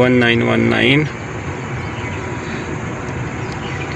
1919،